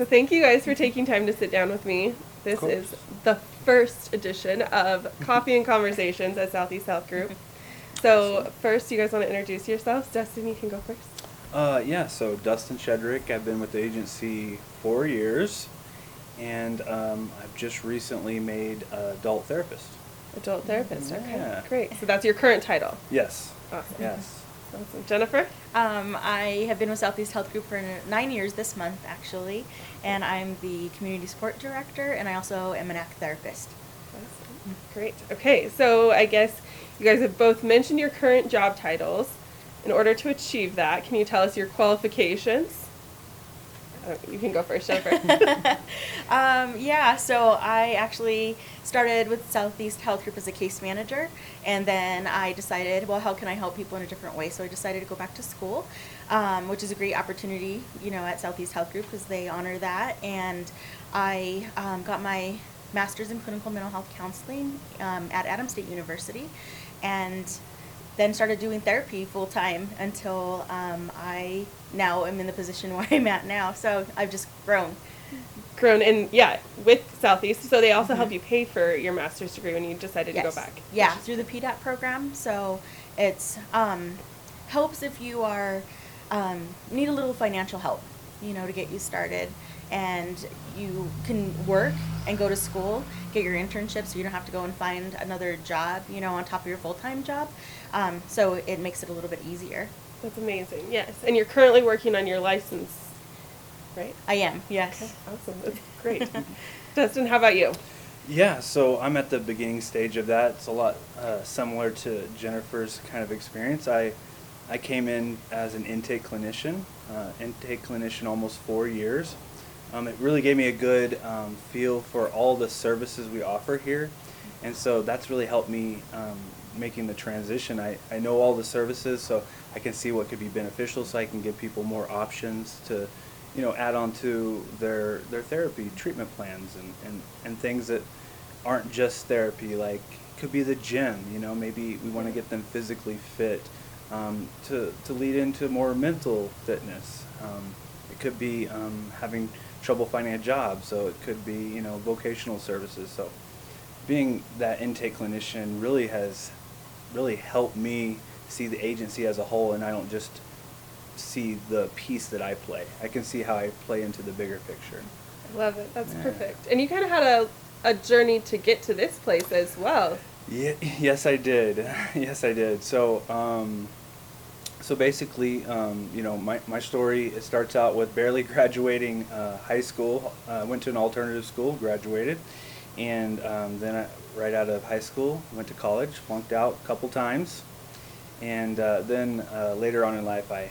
So thank you guys for taking time to sit down with me. This is the first edition of Coffee and Conversations at Southeast Health Group. So first, you guys want to introduce yourselves? Dustin, you can go first. So Dustin Shedrick, I've been with the agency 4 years, and I've just recently made adult therapist. Adult therapist, okay, Yeah. great. So that's your current title? Yes. Awesome. Yes. Awesome. Jennifer? I have been with Southeast Health Group for 9 years this month, actually, and I'm the Community Support Director, and I also am an ACT therapist. Awesome. Great. Okay, so I guess you guys have both mentioned your current job titles. In order to achieve that, can you tell us your qualifications? You can go first, Jennifer. So I actually started with Southeast Health Group as a case manager, and then I decided, well, how can I help people in a different way? So I decided to go back to school, which is a great opportunity, at Southeast Health Group because they honor that. And I got my master's in clinical mental health counseling at Adams State University, and then started doing therapy full time until I now am in the position where I'm at now. So I've just grown. And with Southeast, so they also help you pay for your master's degree when you decided to go back. Yeah, through the PDAP program. So it's helps if you are need a little financial help, to get you started. And you can work and go to school, get your internship, so you don't have to go and find another job, on top of your full-time job. So it makes it a little bit easier. That's amazing, yes. And you're currently working on your license, right? I am, yes. Okay, awesome, that's great. Dustin, how about you? Yeah, so I'm at the beginning stage of that. It's a lot similar to Jennifer's kind of experience. I came in as an intake clinician almost 4 years. It really gave me a good feel for all the services we offer here, and so that's really helped me making the transition. I know all the services, so I can see what could be beneficial, so I can give people more options to, add on to their therapy treatment plans and things that aren't just therapy, like could be the gym, maybe we want to get them physically fit to lead into more mental fitness. It could be having trouble finding a job, so it could be vocational services. So being that intake clinician really has helped me see the agency as a whole, and I don't just see the piece that I play. I can see how I play into the bigger picture. I love it. That's perfect. And you kind of had a journey to get to this place as well. Yeah, yes I did. Yes I did. So basically, my story, it starts out with barely graduating high school. Went to an alternative school, graduated, and then right out of high school, went to college, flunked out a couple times, and then later on in life, I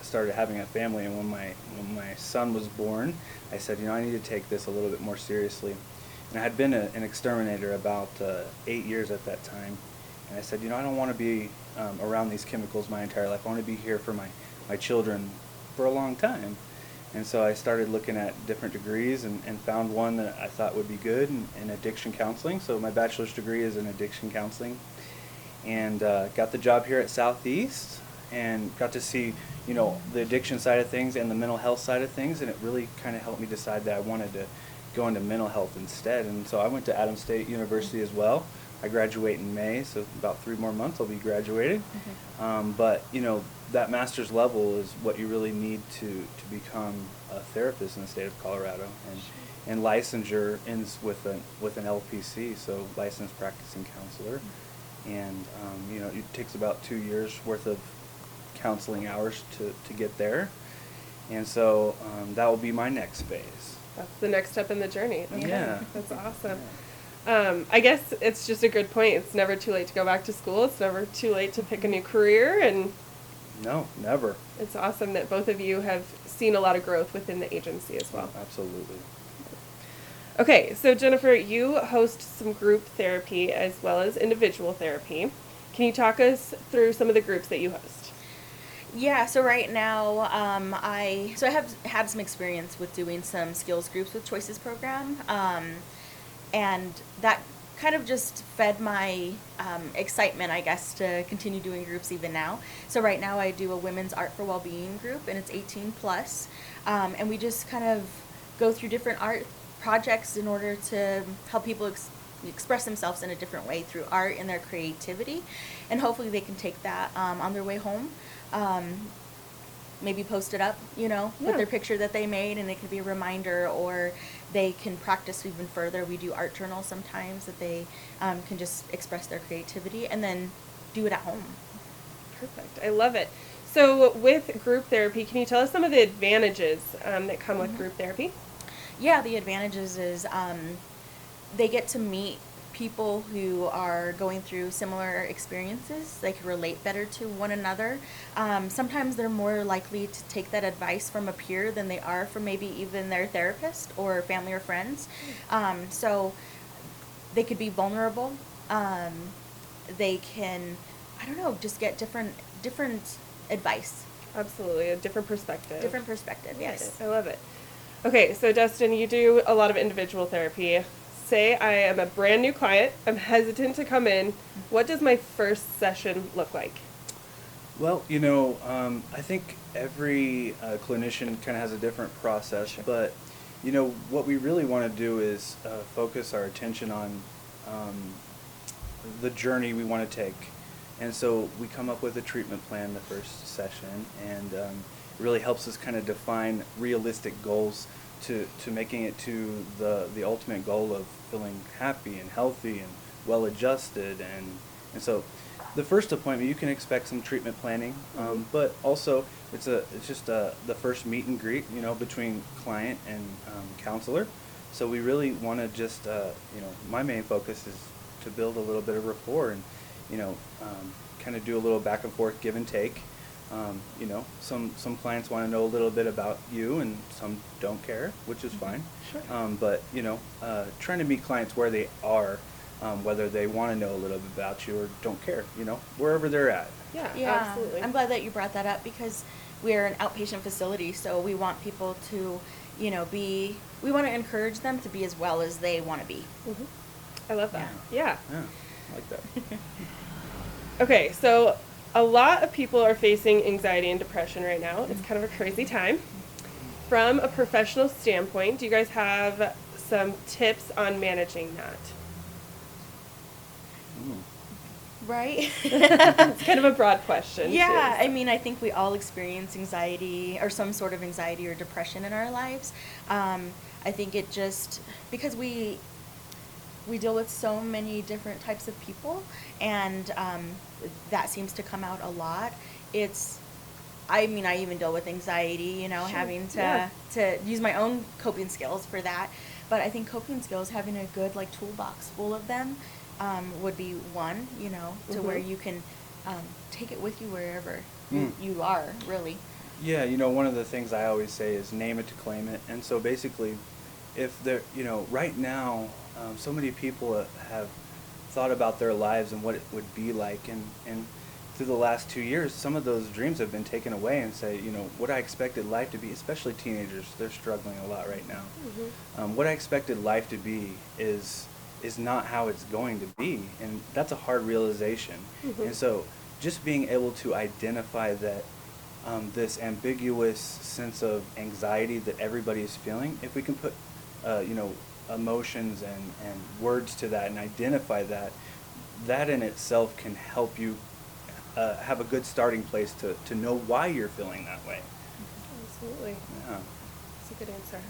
started having a family. And when my son was born, I said, I need to take this a little bit more seriously. And I had been an exterminator about 8 years at that time. And I said, I don't want to be around these chemicals my entire life. I want to be here for my children for a long time. And so I started looking at different degrees and found one that I thought would be good in addiction counseling. So my bachelor's degree is in addiction counseling. And got the job here at Southeast and got to see, the addiction side of things and the mental health side of things. And it really kind of helped me decide that I wanted to go into mental health instead. And so I went to Adams State University as well. I graduate in May, so about 3 more months I'll be graduated. But that master's level is what you really need to become a therapist in the state of Colorado, and licensure ends with an LPC, so licensed practicing counselor, and it takes about 2 years worth of counseling hours to get there, and so that will be my next phase. That's the next step in the journey. Okay. Yeah. That's awesome. I guess it's just a good point. It's never too late to go back to school. It's never too late to pick a new career. And no, never. It's awesome that both of you have seen a lot of growth within the agency as well. Absolutely. Okay, so Jennifer, you host some group therapy as well as individual therapy. Can you talk us through some of the groups that you host? Yeah, so right now, I have had some experience with doing some skills groups with Choices program, and that kind of just fed my excitement, I guess, to continue doing groups even now. So right now I do a women's art for well-being group, and it's 18 plus, and we just kind of go through different art projects in order to help people express themselves in a different way through art and their creativity. And hopefully they can take that on their way home. Maybe post it up, with their picture that they made, and it could be a reminder, or they can practice even further. We do art journals sometimes that they can just express their creativity and then do it at home. Perfect. I love it. So with group therapy, can you tell us some of the advantages that come with group therapy? Yeah, the advantages is they get to meet people who are going through similar experiences. They can relate better to one another. Sometimes they're more likely to take that advice from a peer than they are from maybe even their therapist or family or friends. So they could be vulnerable. They can, just get different advice. Absolutely, a different perspective. Different perspective, yes. I love it. Okay, so Dustin, you do a lot of individual therapy. Say I am a brand new client, I'm hesitant to come in. What does my first session look like? Well, I think every clinician kind of has a different process, but what we really want to do is focus our attention on the journey we want to take. And so we come up with a treatment plan the first session, and it really helps us kind of define realistic goals to making it to the ultimate goal of feeling happy and healthy and well adjusted. And so the first appointment, you can expect some treatment planning, but also it's just the first meet and greet, between client and counselor. So we really want to just, my main focus is to build a little bit of rapport and, kind of do a little back and forth give and take. Some clients want to know a little bit about you, and some don't care, which is fine. Sure. But trying to meet clients where they are, whether they want to know a little bit about you or don't care, wherever they're at. Yeah, absolutely. I'm glad that you brought that up, because we're an outpatient facility, so we want people to, we want to encourage them to be as well as they want to be. Mm-hmm. I love that. Yeah. I like that. Okay, so a lot of people are facing anxiety and depression right now. It's kind of a crazy time. From a professional standpoint, do you guys have some tips on managing that? Right? It's kind of a broad question. Yeah, too, so. I think we all experience anxiety or some sort of anxiety or depression in our lives. I think it just, because we deal with so many different types of people, and that seems to come out a lot. I even deal with anxiety, Sure. having to use my own coping skills for that. But I think coping skills, having a good toolbox full of them, would be one, to where you can take it with you wherever you are, really. Yeah, one of the things I always say is name it to claim it. And so basically, if they're, right now, so many people have thought about their lives and what it would be like, and through the last 2 years, some of those dreams have been taken away, and say, what I expected life to be, especially teenagers, they're struggling a lot right now. What I expected life to be is not how it's going to be, and that's a hard realization. And so just being able to identify that this ambiguous sense of anxiety that everybody is feeling, if we can put emotions and words to that and identify that in itself can help you have a good starting place to know why you're feeling that way. Absolutely. Yeah. That's a good answer.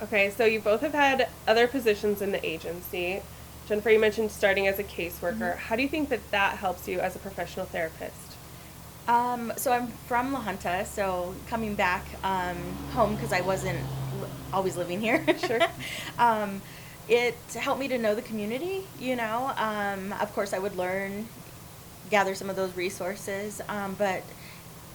Okay, so you both have had other positions in the agency. Jennifer, you mentioned starting as a caseworker. How do you think that helps you as a professional therapist? So I'm from La Junta, so coming back home, because I wasn't always living here. Sure. It helped me to know the community, Of course, I would gather some of those resources, but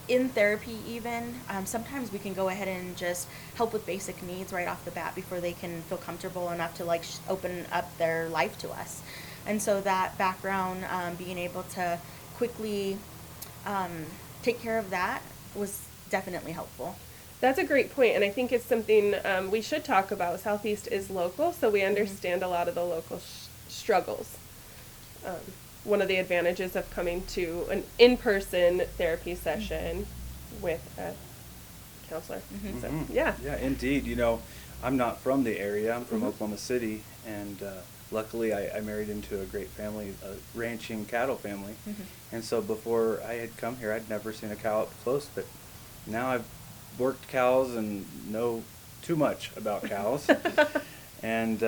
in therapy even, sometimes we can go ahead and just help with basic needs right off the bat before they can feel comfortable enough to open up their life to us. And so that background, being able to quickly take care of that was definitely helpful. That's a great point, and I think it's something we should talk about. Southeast is local, so we understand a lot of the local struggles. One of the advantages of coming to an in-person therapy session with a counselor. Mhm. So, Mhm. yeah. Yeah, indeed. You know, I'm not from the area. I'm from Mhm. Oklahoma City, and luckily I married into a great family, a ranching cattle family. Mhm. And so before I had come here, I'd never seen a cow up close, but now I've worked cows and know too much about cows. And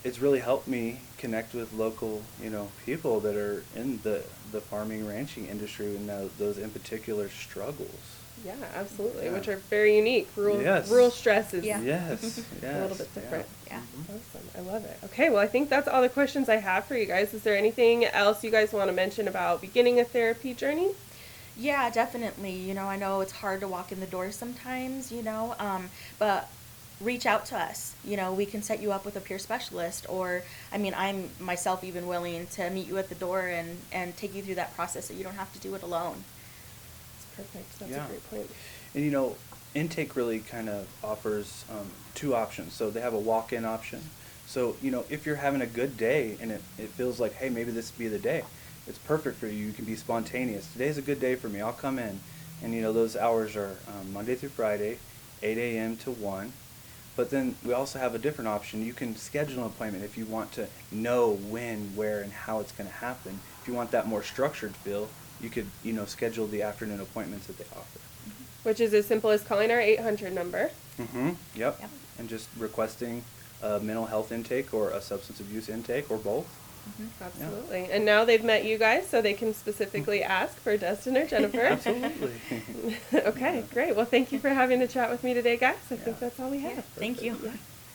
it's really helped me connect with local, you know, people that are in the farming ranching industry and know those in particular struggles. Yeah, absolutely, Yeah. which are very unique. Yes. Rural stress is Yeah. Yes, yes. a little bit different. Yeah. Mhm. Awesome. I love it. Okay, well, I think that's all the questions I have for you guys. Is there anything else you guys want to mention about beginning a therapy journey? Yeah, definitely. I know it's hard to walk in the door sometimes, but reach out to us. We can set you up with a peer specialist, or, I'm myself even willing to meet you at the door and take you through that process so you don't have to do it alone. That's perfect. That's Yeah. a great point. And you know, intake really kind of offers two options. So they have a walk-in option. So, you know, if you're having a good day and it feels like, hey, maybe this would be the day, it's perfect for you. You can be spontaneous. Today's a good day for me. I'll come in. And, you know, those hours are Monday through Friday, 8 a.m. to 1. But then we also have a different option. You can schedule an appointment if you want to know when, where, and how it's going to happen. If you want that more structured feel, you could, you know, schedule the afternoon appointments that they offer. Which is as simple as calling our 800 number. Mm-hmm. Yep. Yep. And just requesting a mental health intake or a substance abuse intake or both. Absolutely. And now they've met you guys, so they can specifically ask for Dustin or Jennifer. Absolutely. Okay, great. Well, thank you for having a chat with me today, guys. I think Yeah. that's all we have. Thank you. Perfect.